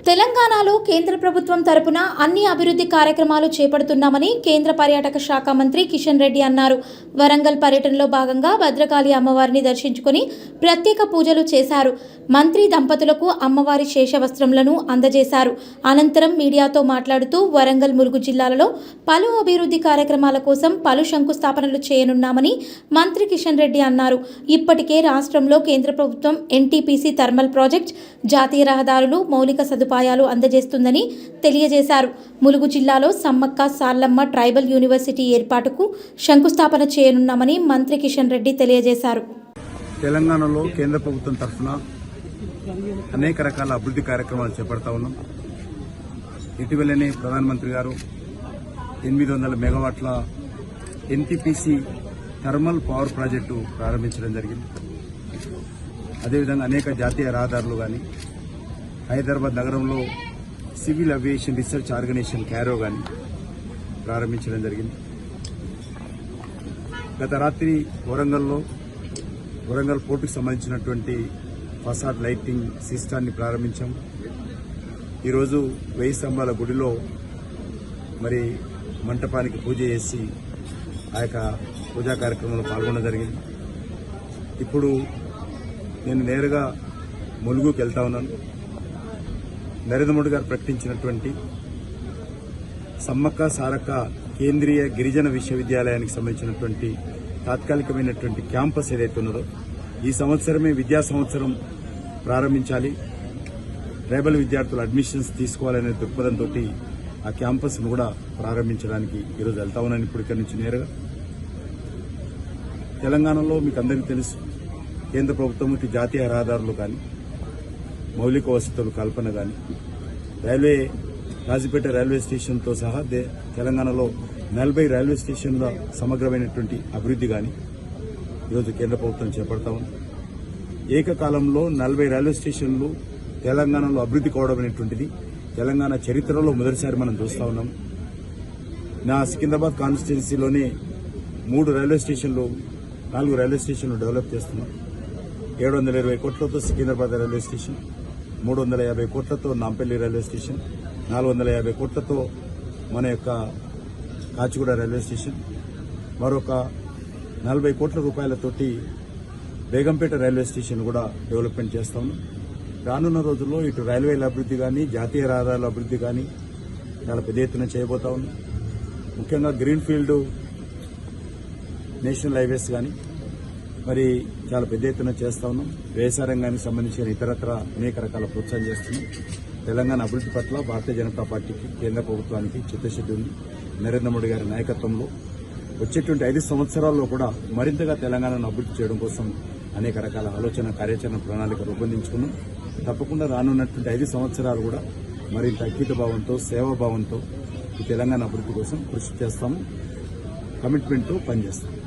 తెలంగాణలో కేంద్ర ప్రభుత్వం తరపున అన్ని అభివృద్ధి కార్యక్రమాలు చేపడుతున్నామని కేంద్ర పర్యాటక శాఖ మంత్రి కిషన్ రెడ్డి అన్నారు. వరంగల్ పర్యటనలో భాగంగా భద్రకాళి అమ్మవారిని దర్శించుకుని ప్రత్యేక పూజలు చేశారు. మంత్రి దంపతులకు అమ్మవారి శేషవస్త్రములను అందజేశారు. అనంతరం మీడియాతో మాట్లాడుతూ వరంగల్, ములుగు జిల్లాలలో పలు అభివృద్ధి కార్యక్రమాల కోసం పలు శంకుస్థాపనలు చేయనున్నామని మంత్రి కిషన్ రెడ్డి అన్నారు. ఇప్పటికే రాష్ట్రంలో కేంద్ర ప్రభుత్వం ఎన్టీపీసీ థర్మల్ ప్రాజెక్ట్, జాతీయ రహదారులు, మౌలిక సదుపాయాలు అందజేస్తుందని తెలియజేశారు. ములుగు జిల్లాలో సమ్మక్క సార్లమ్మ ట్రైబల్ యూనివర్సిటీ ఏర్పాటుకు శంకుస్థాపన చేయనున్నామని మంత్రి కిషన్ రెడ్డి తెలియజేశారు. తెలంగాణలో కేంద్ర ప్రభుత్వం తరఫున అనేక రకాల అభివృద్ధి కార్యక్రమాలు చేపడతా ఉన్నాం. ఇటీవలనే ప్రధానమంత్రి గారు 800 మెగావాట్ల ఎన్టీపీసీ థర్మల్ పవర్ ప్రాజెక్టు ప్రారంభించడం జరిగింది. అదేవిధంగా అనేక జాతీయ రహదారులు కానీ, హైదరాబాద్ నగరంలో civil aviation research organisation CARO కానీ ప్రారంభించడం జరిగింది. గత రాత్రి వరంగల్ పోర్టుకు సంబంధించినటువంటి ఫసాడ్ లైటింగ్ సిస్టాన్ని ప్రారంభించాం. ఈరోజు 1000 స్తంభాల గుడిలో మరి మంటపానికి పూజ చేసి ఆ యొక్క పూజా కార్యక్రమంలో పాల్గొనడం జరిగింది. ఇప్పుడు నేను నేరుగా ములుగుకి వెళ్తా ఉన్నాను. నరేంద్ర మోడీ గారు ప్రకటించినటువంటి సమ్మక్క సారక్క కేంద్రీయ గిరిజన విశ్వవిద్యాలయానికి సంబంధించినటువంటి తాత్కాలికమైనటువంటి క్యాంపస్ ఏదైతే ఉన్నదో ఈ సంవత్సరమే విద్యా సంవత్సరం ప్రారంభించాలి, ట్రైబల్ విద్యార్థులు అడ్మిషన్స్ తీసుకోవాలనే దృక్పథంతో ఆ క్యాంపస్ను కూడా ప్రారంభించడానికి ఈరోజు వెళ్తా ఉన్నాను. ఇప్పుడు ఇక్కడి నుంచి నేరుగా తెలంగాణలో మీకు అందరికీ తెలుసు, కేంద్ర ప్రభుత్వం జాతీయ రహదారులు కానీ, మౌలిక వసతుల కల్పన కానీ, కాజీపేట రైల్వే స్టేషన్తో సహా తెలంగాణలో 40 రైల్వే స్టేషన్ల సమగ్రమైనటువంటి అభివృద్ధి కానీ ఈరోజు కేంద్ర ప్రభుత్వం చేపడతా ఉంది. ఏకకాలంలో 40 రైల్వే స్టేషన్లు తెలంగాణలో అభివృద్ధి కావడం అనేటువంటిది తెలంగాణ చరిత్రలో మొదటిసారి మనం చూస్తా ఉన్నాం. నా సికింద్రాబాద్ కాన్స్టిట్యున్సీలోనే 4 రైల్వే స్టేషన్లు డెవలప్ చేస్తున్నాం. 720 కోట్లతో సికింద్రాబాద్ రైల్వే స్టేషన్, 350 కోట్లతో నాంపల్లి రైల్వే స్టేషన్, 450 కోట్లతో మన యొక్క కాచిగూడ రైల్వే స్టేషన్, మరొక 40 కోట్ల రూపాయలతోటి బేగంపేట రైల్వే స్టేషన్ కూడా డెవలప్మెంట్ చేస్తా ఉన్నాం. రానున్న రోజుల్లో ఇటు రైల్వేల అభివృద్ధి కానీ, జాతీయ రహదారుల అభివృద్ధి కానీ చాలా పెద్ద ఎత్తున చేయబోతా ఉన్నాం. ముఖ్యంగా గ్రీన్ఫీల్డ్ నేషనల్ హైవేస్ కానీ మరి చాలా పెద్ద ఎత్తున చేస్తా ఉన్నాం. వ్యవసాయ రంగానికి సంబంధించిన ఇతరత్ర అనేక రకాల ప్రోత్సాహం చేస్తున్నాం. తెలంగాణ అభివృద్ధి పట్ల భారతీయ జనతా పార్టీకి, కేంద్ర ప్రభుత్వానికి చిత్తశుద్ధి ఉంది. నరేంద్ర మోడీ గారి నాయకత్వంలో వచ్చేటువంటి 5 సంవత్సరాల్లో కూడా మరింతగా తెలంగాణను అభివృద్ధి చేయడం కోసం అనేక రకాల కార్యాచరణ ప్రణాళిక రూపొందించుకున్నాం. తప్పకుండా రానున్నటువంటి 5 సంవత్సరాలు కూడా మరింత ఐక్యత భావంతో, సేవాభావంతో ఈ తెలంగాణ అభివృద్ధి కోసం కృషి చేస్తాము, కమిట్మెంట్తో పనిచేస్తాము.